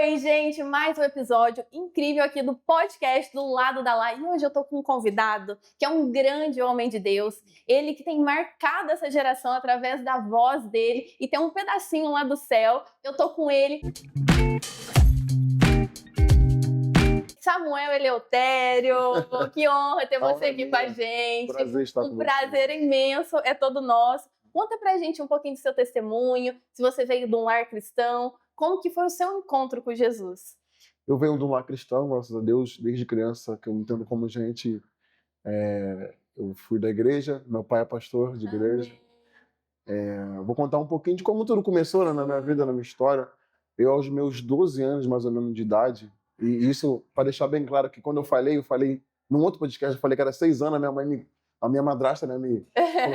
Oi, gente, mais um episódio incrível aqui do podcast do Lado da Lá. E hoje eu tô com um convidado que é um grande homem de Deus. Ele que tem marcado essa geração através da voz dele e tem um pedacinho lá do céu. Eu tô com ele, Samuel Eleutério. Que honra ter você aqui com a gente. Prazer estar com Um prazer imenso, é todo nosso. Conta pra gente um pouquinho do seu testemunho, se você veio de um lar cristão, como que foi o seu encontro com Jesus? Eu venho de um lar cristão, graças a Deus, desde criança, que eu me entendo como gente. Eu fui da igreja, meu pai é pastor de igreja. Vou contar um pouquinho de como tudo começou, né, na minha vida, na minha história. Eu, aos meus 12 anos, mais ou menos, de idade, e isso, para deixar bem claro que quando eu falei num outro podcast, eu falei que era 6 anos, a minha madrasta, né,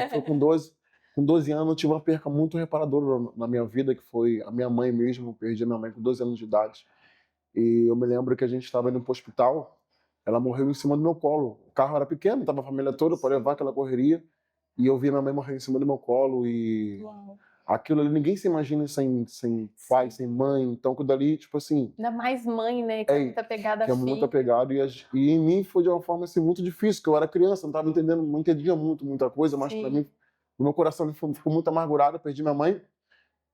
foi com 12. Com 12 anos, eu tive uma perca muito reparadora na minha vida, que foi a minha mãe mesmo. Eu perdi a minha mãe com 12 anos de idade. E eu me lembro que a gente estava indo para o hospital, ela morreu em cima do meu colo. O carro era pequeno, estava a família toda para levar aquela correria. E eu vi minha mãe morrer em cima do meu colo. E aquilo ali, ninguém se imagina sem pai, sem mãe. Então, aquilo dali, tipo assim... Ainda mais mãe, né? Que é muito apegada a filho. Que é muito apegado. E em mim foi de uma forma assim, muito difícil, porque eu era criança, não estava entendendo, não entendia muita coisa, mas para mim, o meu coração ficou muito amargurado, eu perdi minha mãe.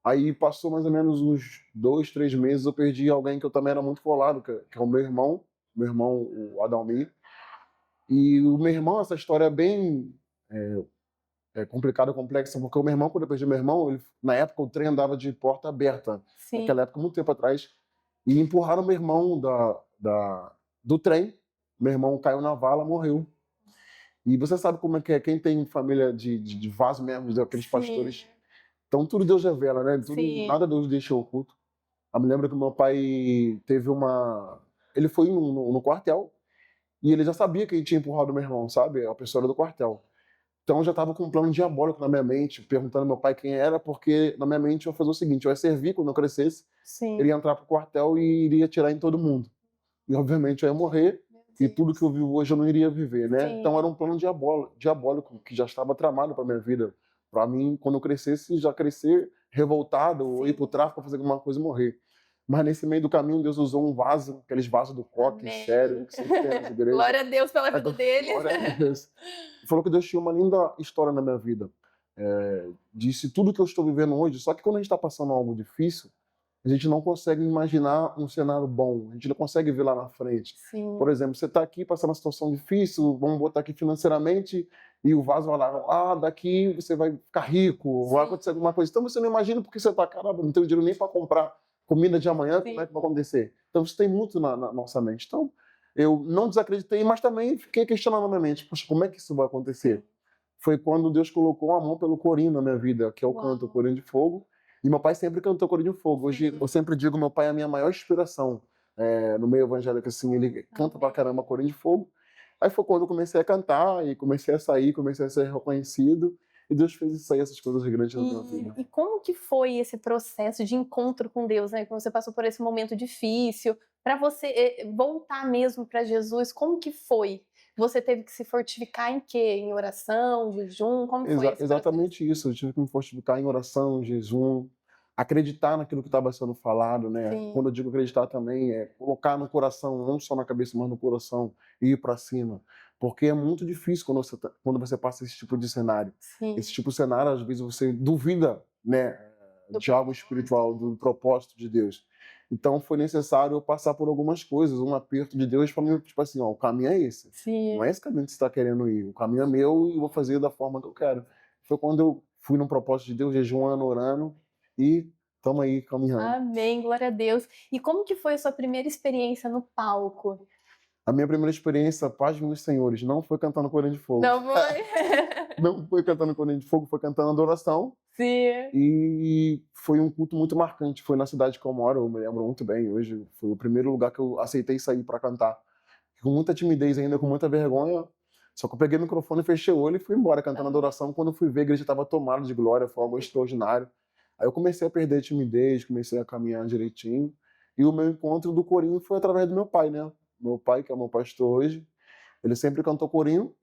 Aí passou mais ou menos uns 2, 3 meses, eu perdi alguém que eu também era muito colado, que é o meu irmão, o Adalmir. E o meu irmão, essa história é bem complicada, complexa, porque o meu irmão, quando eu perdi meu irmão, na época o trem andava de porta aberta, naquela época, muito tempo atrás, e empurraram meu irmão do trem, meu irmão caiu na vala, morreu. E você sabe como é que é, quem tem família de vaso mesmo, daqueles pastores... Então, tudo Deus revela, né? Nada Deus deixa oculto. Eu me lembro que meu pai teve ele foi no quartel e ele já sabia que ele tinha empurrado meu irmão, sabe? A pessoa era do quartel. Então, eu já estava com um plano diabólico na minha mente, perguntando ao meu pai quem era, porque na minha mente eu ia fazer o seguinte, eu ia servir quando eu crescesse, ele ia entrar pro quartel e iria atirar em todo mundo. E, obviamente, eu ia morrer e tudo que eu vivo hoje eu não iria viver, né? Então, era um plano diabólico que já estava tramado para minha vida. Para mim, quando eu crescesse, já crescer revoltado, ou ir pro tráfico, fazer alguma coisa e morrer. Mas nesse meio do caminho, Deus usou um vaso, aqueles vasos do coque, sério, que sempre tem nas igrejas. Glória a Deus pela vida dele. Glória a Deus. Falou que Deus tinha uma linda história na minha vida. Disse tudo que eu estou vivendo hoje, só que quando a gente está passando algo difícil, a gente não consegue imaginar um cenário bom, a gente não consegue ver lá na frente. Por exemplo, você está aqui passando uma situação difícil, vamos botar aqui financeiramente, e o vaso vai lá, daqui você vai ficar rico, vai acontecer alguma coisa. Então você não imagina porque você está, caramba, não tenho dinheiro nem para comprar comida de amanhã, como é que vai acontecer? Então isso tem muito na nossa mente. Então eu não desacreditei, mas também fiquei questionando na minha mente, poxa, como é que isso vai acontecer? Foi quando Deus colocou a mão pelo corinho na minha vida, que é o canto, o corinho de fogo. E meu pai sempre cantou corinho de fogo. Hoje eu sempre digo, meu pai é a minha maior inspiração no meio evangélico, assim, ele canta pra caramba corinho de fogo. Aí foi quando eu comecei a cantar e comecei a sair, comecei a ser reconhecido. E Deus fez isso aí, essas coisas grandes na minha vida. E como que foi esse processo de encontro com Deus, né? Quando você passou por esse momento difícil, para você voltar mesmo para Jesus, como que foi? Você teve que se fortificar em quê? Em oração, jejum? Como foi esse Exatamente isso. Eu tive que me fortificar em oração, jejum, acreditar naquilo que estava sendo falado, né? Quando eu digo acreditar também, é colocar no coração, não só na cabeça, mas no coração, e ir para cima. Porque é muito difícil quando você passa esse tipo de cenário. Esse tipo de cenário, às vezes, você duvida, né, de algo espiritual, do propósito de Deus. Então, foi necessário eu passar por algumas coisas, um aperto de Deus para mim, tipo assim, o caminho é esse. Não é esse caminho que você está querendo ir. O caminho é meu e eu vou fazer da forma que eu quero. Foi quando eu fui num propósito de Deus, jejuando, orando, e estamos aí caminhando. Amém, glória a Deus. E como que foi a sua primeira experiência no palco? A minha primeira experiência, paz dos senhores, não foi cantando corinho de fogo. Não foi? Não foi cantando corinho de fogo, foi cantando adoração. E foi um culto muito marcante. Foi na cidade que eu moro, eu me lembro muito bem. Hoje foi o primeiro lugar que eu aceitei sair para cantar. Com muita timidez ainda, com muita vergonha. Só que eu peguei o microfone, fechei o olho e fui embora cantando adoração. Quando eu fui ver, a igreja estava tomada de glória, foi algo extraordinário. Aí eu comecei a perder a timidez, comecei a caminhar direitinho. E o meu encontro do corinho foi através do meu pai, né? Meu pai, que é meu pastor hoje, ele sempre cantou corinho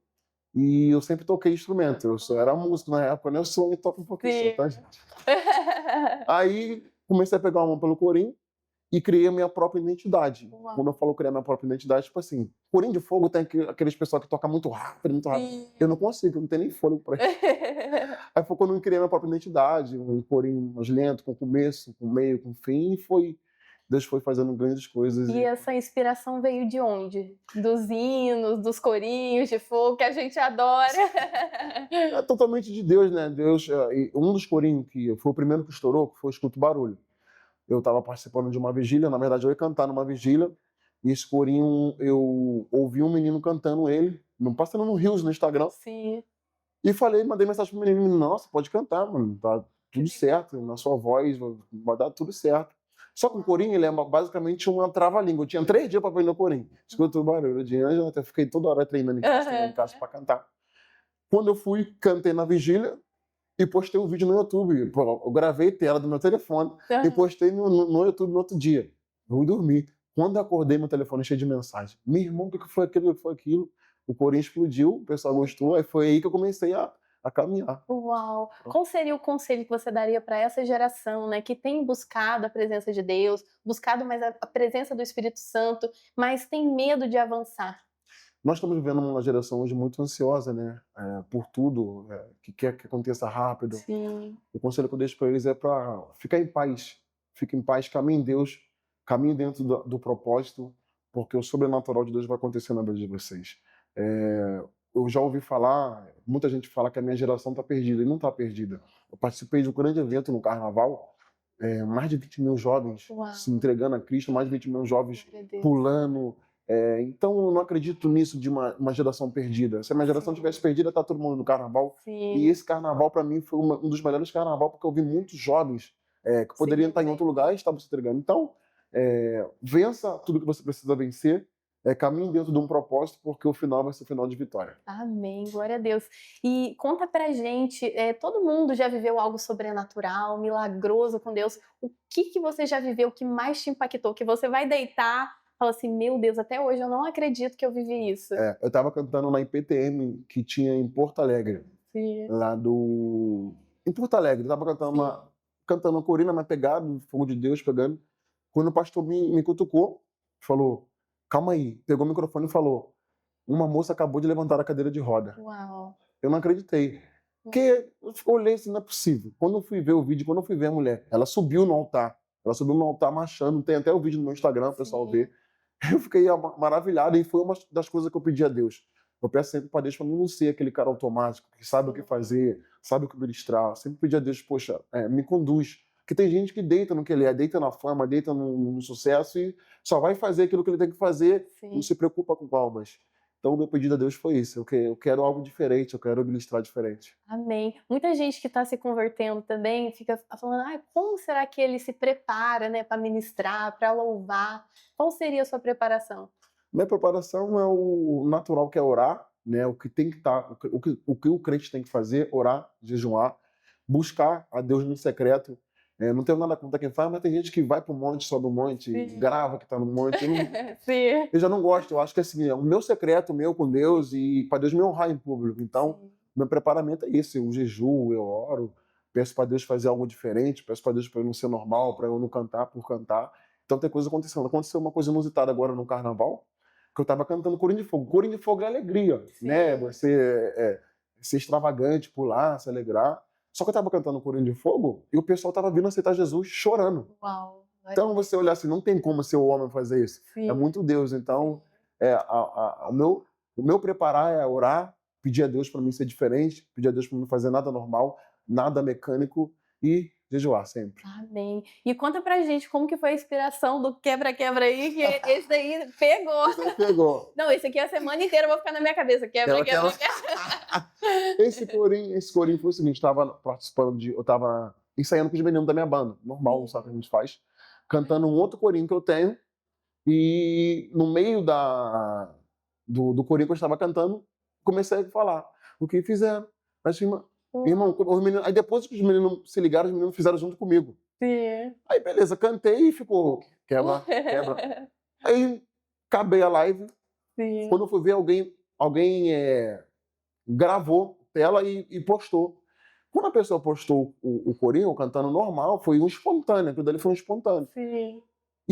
e eu sempre toquei instrumento. Eu só era músico na época, né? Eu sou e toco um pouquinho só, tá, gente? Aí comecei a pegar uma mão pelo corinho e criei a minha própria identidade. Uau. Quando eu falo criar a minha própria identidade, tipo assim, Corinho de Fogo tem aqueles pessoal que toca muito rápido, muito rápido. Sim. Eu não consigo, eu não tenho nem fôlego pra isso. Aí foi quando eu criei a minha própria identidade, um corinho mais lento, com começo, com meio, com fim, e Deus foi fazendo grandes coisas. E essa inspiração veio de onde? Dos hinos, dos corinhos de fogo que a gente adora. É totalmente de Deus, né? Deus, um dos corinhos que foi o primeiro que estourou, que foi o Escuta o Barulho. Eu estava participando de uma vigília, na verdade eu ia cantar numa vigília, e esse corinho, eu ouvi um menino cantando ele, passando no Reels no Instagram. Sim. E mandei mensagem pro menino, nossa, pode cantar, mano, tá tudo certo, na sua voz vai dar tudo certo. Só que o corinho, ele é basicamente uma trava-língua. Eu tinha 3 dias para aprender o corinho. Escuta o barulho de anjo, até fiquei toda hora treinando em casa para cantar. Quando eu fui, cantei na vigília e postei um vídeo no YouTube. Eu gravei tela do meu telefone e postei no YouTube no outro dia. Eu fui dormir. Quando eu acordei, meu telefone cheio de mensagem. Meu irmão, o que foi aquilo? O que foi aquilo? O corinho explodiu, o pessoal gostou, aí foi aí que eu comecei a caminhar. Uau! Qual seria o conselho que você daria para essa geração, né, que tem buscado a presença de Deus, buscado mais a presença do Espírito Santo, mas tem medo de avançar? Nós estamos vivendo uma geração hoje muito ansiosa, né, por tudo, que quer que aconteça rápido. Sim. O conselho que eu deixo para eles é para ficar em paz. Fique em paz, caminhe em Deus, caminhe dentro do propósito, porque o sobrenatural de Deus vai acontecer na vida de vocês. Eu já ouvi falar, muita gente fala que a minha geração está perdida, e não está perdida. Eu participei de um grande evento no Carnaval, mais de 20 mil jovens Uau. se entregando a Cristo, mais de 20 mil jovens pulando. Então eu não acredito nisso de uma geração perdida. Se a minha geração tivesse perdida, tá todo mundo no Carnaval. Sim. E esse Carnaval, para mim, foi um dos melhores Carnaval, porque eu vi muitos jovens que poderiam estar em outro lugar e estavam se entregando. Então, vença tudo que você precisa vencer, caminhe dentro de um propósito, porque o final vai ser o final de vitória. Amém, glória a Deus. E conta pra gente, todo mundo já viveu algo sobrenatural, milagroso com Deus. O que você já viveu que mais te impactou? Que você vai deitar e fala assim, meu Deus, até hoje eu não acredito que eu vivi isso. Eu estava cantando na IPTM, que tinha em Porto Alegre. Sim. Em Porto Alegre, eu estava cantando a corina, mas pegado, fogo de Deus pegando. Quando o pastor me cutucou, falou, calma aí, pegou o microfone e falou, uma moça acabou de levantar a cadeira de roda. Uau. Eu não acreditei. Porque eu olhei assim, não é possível. Quando eu fui ver o vídeo, quando eu fui ver a mulher, ela subiu no altar marchando, tem até o vídeo no meu Instagram, o pessoal vê. Eu fiquei maravilhado e foi uma das coisas que eu pedi a Deus. Eu peço sempre para Deus para mim não ser aquele cara automático, que sabe o que fazer, sabe o que ministrar. Eu sempre pedi a Deus, poxa, me conduz. Porque tem gente que deita no que ele deita na fama, deita no sucesso e só vai fazer aquilo que ele tem que fazer, não se preocupa com palmas. Então, o meu pedido a Deus foi isso. Eu quero algo diferente, eu quero ministrar diferente. Amém. Muita gente que está se convertendo também fica falando, como será que ele se prepara, né, para ministrar, para louvar? Qual seria a sua preparação? Minha preparação é o natural, que é orar, né? O que tem que estar, o que o crente tem que fazer, orar, jejuar, buscar a Deus no secreto. Não tenho nada contra quem faz, mas tem gente que vai pro monte, sobe o monte, grava que tá no monte. Eu já não gosto. Eu acho que assim, é o meu secreto, meu com Deus, e para Deus me honrar em público. Então, meu preparamento é isso. Eu jejuo, eu oro, peço para Deus fazer algo diferente, peço para Deus para eu não ser normal, para eu não cantar por cantar. Então tem coisa acontecendo. Aconteceu uma coisa inusitada agora no Carnaval, que eu estava cantando Corinho de Fogo. Corinho de Fogo é alegria, né? Você ser extravagante, pular, se alegrar. Só que eu estava cantando Corinho de Fogo e o pessoal estava vindo aceitar Jesus chorando. Uau. Então você olhar assim, não tem como ser o homem fazer isso. É muito Deus. Então, o meu preparar é orar, pedir a Deus para mim ser diferente, pedir a Deus para não fazer nada normal, nada mecânico e jejuar sempre. Amém. E conta pra gente como que foi a inspiração do quebra-quebra aí, que esse daí pegou. Esse pegou. Não, esse aqui a semana inteira eu vou ficar na minha cabeça. Quebra-quebra. Esse corinho foi o seguinte, eu estava ensaiando com os meninos da minha banda, normal, sabe o que a gente faz, cantando um outro corinho que eu tenho, e no meio do corinho que eu estava cantando, comecei a falar o que fizeram. Mas, irmão, os meninos, aí depois que os meninos se ligaram, os meninos fizeram junto comigo. Sim. Aí beleza, cantei e ficou quebra. Aí acabei a live. Sim. Quando eu fui ver, alguém gravou tela e postou. Quando a pessoa postou o corinho cantando normal, foi um espontâneo, aquilo dali foi um espontâneo. Sim.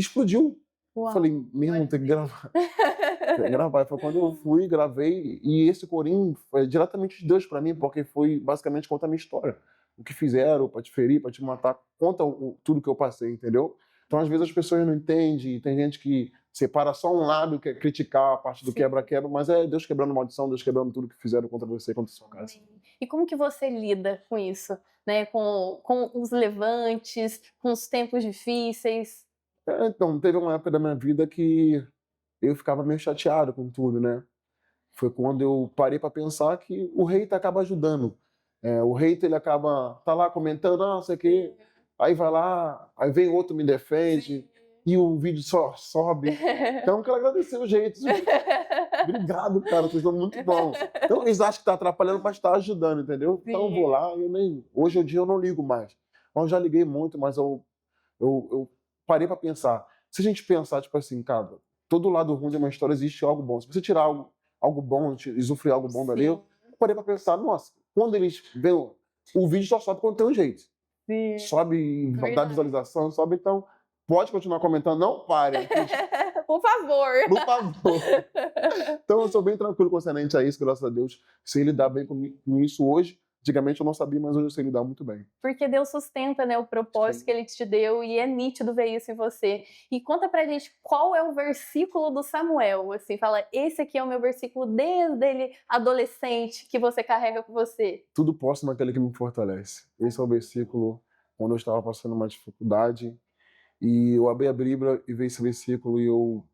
explodiu. Uau. Falei, mesmo, tem que gravar. Tem que gravar. Foi quando eu fui, gravei, e esse corinho foi diretamente de Deus pra mim, porque foi basicamente contar a minha história. O que fizeram pra te ferir, pra te matar, conta tudo que eu passei, entendeu? Então, às vezes, as pessoas não entendem, tem gente que separa só um lado, que é criticar a parte do quebra-quebra, mas é Deus quebrando maldição, Deus quebrando tudo que fizeram contra você, contra a sua casa. E como que você lida com isso, né? Com os levantes, com os tempos difíceis? Então, teve uma época da minha vida que eu ficava meio chateado com tudo, né? Foi quando eu parei para pensar que o hater acaba ajudando. O hater, ele acaba, tá lá comentando, não sei o quê, aí vai lá, aí vem outro, me defende, e o vídeo só sobe. Então, eu quero agradecer os haters. Obrigado, cara, vocês estão muito bom. Então, eles acham que tá atrapalhando, mas tá ajudando, entendeu? Então, eu vou lá, hoje em dia eu não ligo mais. Eu já liguei muito, mas eu parei para pensar. Se a gente pensar, tipo assim, cara, todo lado ruim de uma história existe algo bom. Se você tirar algo bom, usufruir algo bom dali, eu parei para pensar, nossa, quando eles veem o vídeo só sobe quando tem um jeito. Sobe, dá visualização, sobe, então pode continuar comentando, não pare. Por favor. Por favor. Então eu sou bem tranquilo concernente a isso, graças a Deus. Sei lidar bem com isso hoje. Antigamente eu não sabia, mas hoje eu sei lidar muito bem. Porque Deus sustenta, né, o propósito que Ele te deu, e é nítido ver isso em você. E conta pra gente qual é o versículo do Samuel, assim, fala, esse aqui é o meu versículo desde ele adolescente que você carrega com você. Tudo posso naquele que me fortalece. Esse é o versículo quando eu estava passando uma dificuldade, e eu abri a Bíblia e vi esse versículo, e eu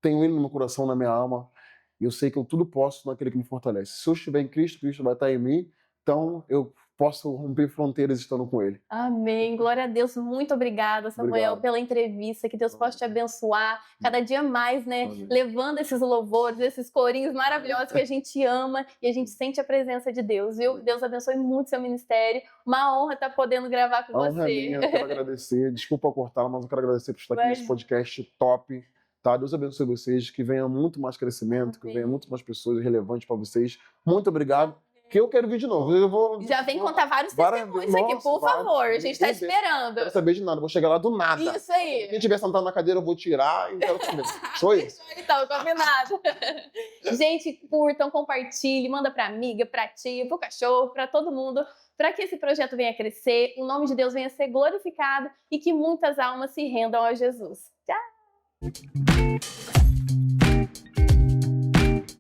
tenho ele no meu coração, na minha alma, e eu sei que eu tudo posso naquele que me fortalece. Se eu estiver em Cristo, Cristo vai estar em mim. Então, eu posso romper fronteiras estando com Ele. Amém. Glória a Deus. Muito obrigada, Samuel, pela entrevista. Que Deus possa te abençoar cada dia mais, né? Amém. Levando esses louvores, esses corinhos maravilhosos que a gente ama e a gente sente a presença de Deus, viu? Deus abençoe muito seu ministério. Uma honra estar podendo gravar com você. Honra minha, eu quero agradecer. Desculpa cortar, mas eu quero agradecer por estar aqui nesse podcast top. Tá? Deus abençoe vocês, que venha muito mais crescimento, que venha muito mais pessoas relevantes para vocês. Muito obrigado. Que eu quero vir de novo. Já vem contar vários testemunhos aqui, por favor. A gente tá esperando. Não quero saber de nada, vou chegar lá do nada. Isso aí. Quem estiver sentado na cadeira, eu vou tirar e quero comer. Sou isso. Então, combinado. Gente, curtam, compartilhem, manda pra amiga, pra tia, pro cachorro, pra todo mundo, para que esse projeto venha crescer, o nome de Deus venha ser glorificado e que muitas almas se rendam a Jesus. Tchau!